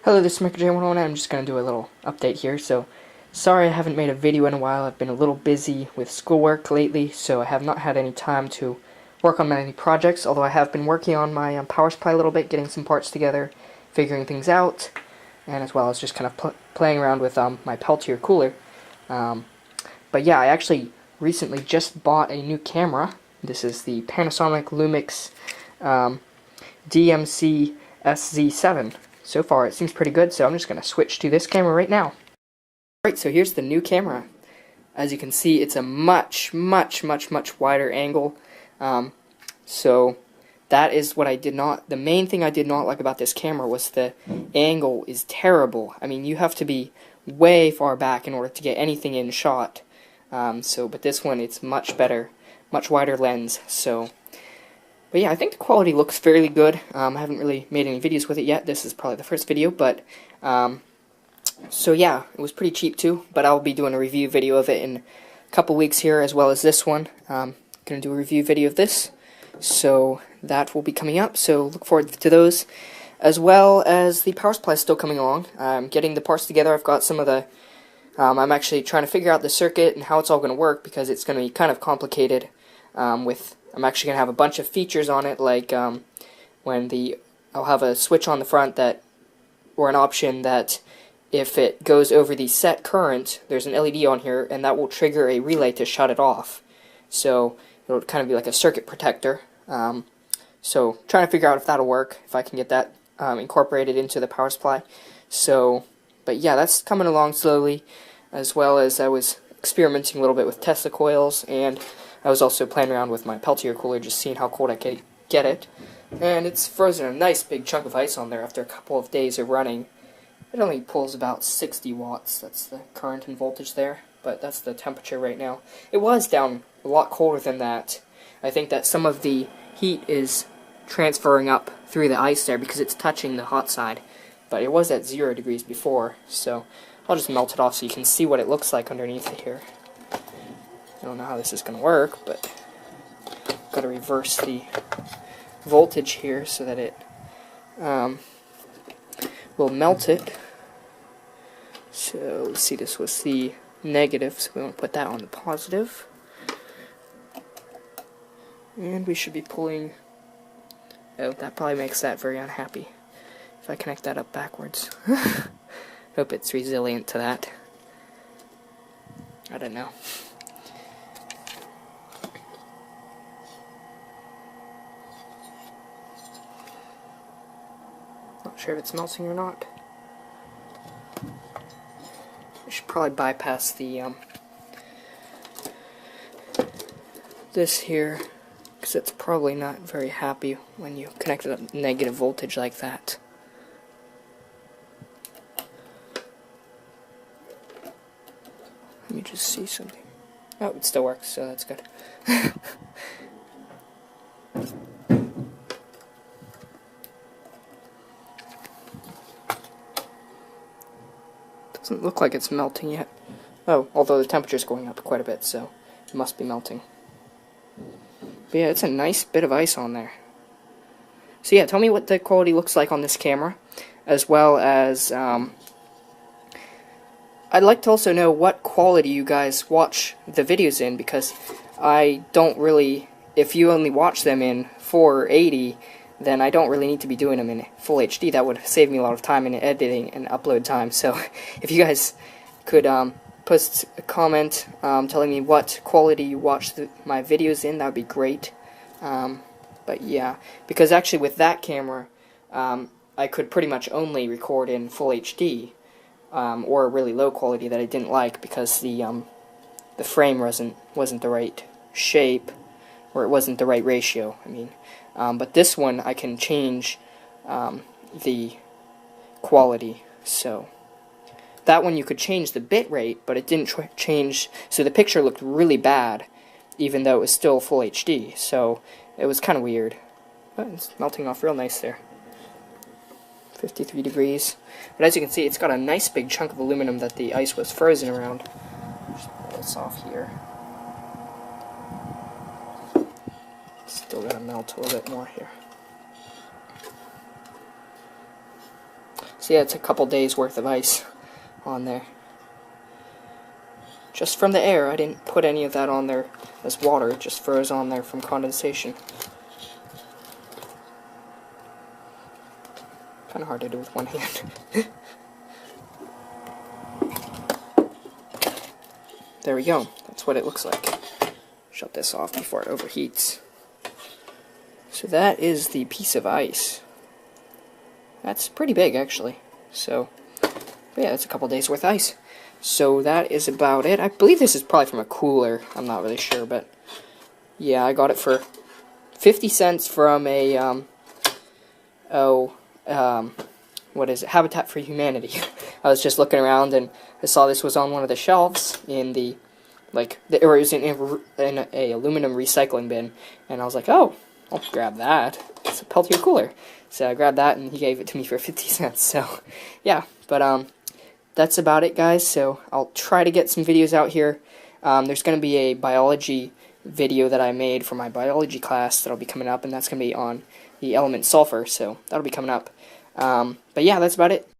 Hello, this is MicroJ101. I'm just going to do a little update here. So, sorry I haven't made a video in a while. I've been a little busy with schoolwork lately, so I have not had any time to work on many projects, although I have been working on my power supply a little bit, getting some parts together, figuring things out, and as well as just kind of playing around with my Peltier cooler. But yeah, I actually recently just bought a new camera. This is the Panasonic Lumix DMC SZ7. So far it seems pretty good, so I'm just going to switch to this camera right now. Alright, so here's the new camera. As you can see, it's a much wider angle. So that is what I did not, the main thing I did not like about this camera was the angle is terrible. I mean, you have to be way far back in order to get anything in shot. But this one, it's much better, much wider lens, so... But yeah, I think the quality looks fairly good. I haven't really made any videos with it yet. This is probably the first video, but... so yeah, it was pretty cheap too, but I'll be doing a review video of it in a couple weeks here, as well as this one. Gonna do a review video of this, so that will be coming up, so look forward to those. As well as the power supply is still coming along. I'm getting the parts together. I've got some of the... I'm actually trying to figure out the circuit and how it's all going to work, because it's going to be kind of complicated I'm actually going to have a bunch of features on it, like I'll have a switch on the front that, or an option that if it goes over the set current, there's an LED on here, and that will trigger a relay to shut it off. So it'll kind of be like a circuit protector. So trying to figure out if that'll work, if I can get that incorporated into the power supply. So, but yeah, that's coming along slowly, as well as I was experimenting a little bit with Tesla coils, and I was also playing around with my Peltier cooler, just seeing how cold I could get it. And it's frozen a nice big chunk of ice on there after a couple of days of running. It only pulls about 60 watts, that's the current and voltage there, but that's the temperature right now. It was down a lot colder than that. I think that some of the heat is transferring up through the ice there because it's touching the hot side. But it was at 0 degrees before, so I'll just melt it off so you can see what it looks like underneath it here. I don't know how this is going to work, but I've got to reverse the voltage here so that it will melt it. So let's see, this was the negative, so we want to put that on the positive. And we should be pulling... Oh, that probably makes that very unhappy if I connect that up backwards. Hope it's resilient to that. I don't know. Not sure if it's melting or not. I should probably bypass the this here, because it's probably not very happy when you connect it up negative voltage like that. Let me just see something. Oh, it still works, so that's good. Doesn't look like it's melting yet. Oh, although the temperature's going up quite a bit, so it must be melting. But yeah, it's a nice bit of ice on there. So yeah, tell me what the quality looks like on this camera, as well as, I'd like to also know what quality you guys watch the videos in, because I don't really, if you only watch them in 480, then I don't really need to be doing them in full HD. That would save me a lot of time in editing and upload time. So if you guys could post a comment telling me what quality you watch my videos in, that would be great. But yeah, because actually with that camera, I could pretty much only record in full HD, or really low quality that I didn't like, because the frame wasn't the right shape, or it wasn't the right ratio, I mean. But this one, I can change the quality, so that one you could change the bit rate, but it didn't change, so the picture looked really bad, even though it was still full HD, so it was kind of weird. But it's melting off real nice there. 53 degrees. But as you can see, it's got a nice big chunk of aluminum that the ice was frozen around. Just pull this off here. Still gonna melt a little bit more here. So yeah, it's a couple days worth of ice on there. Just from the air. I didn't put any of that on there as water. It just froze on there from condensation. Kind of hard to do with one hand. There we go. That's what it looks like. Shut this off before it overheats. So that is the piece of ice. That's pretty big, actually. So, yeah, that's a couple days worth of ice. So that is about it. I believe this is probably from a cooler. I'm not really sure, but yeah, I got it for 50 cents from a, what is it? Habitat for Humanity. I was just looking around and I saw this was on one of the shelves in the, or it was in a aluminum recycling bin, and I was like, oh, I'll grab that. It's a Peltier cooler. So I grabbed that, and he gave it to me for 50 cents. So, yeah, but that's about it, guys. So I'll try to get some videos out here. There's going to be a biology video that I made for my biology class that'll be coming up, and that's going to be on the element sulfur. So that'll be coming up. But yeah, that's about it.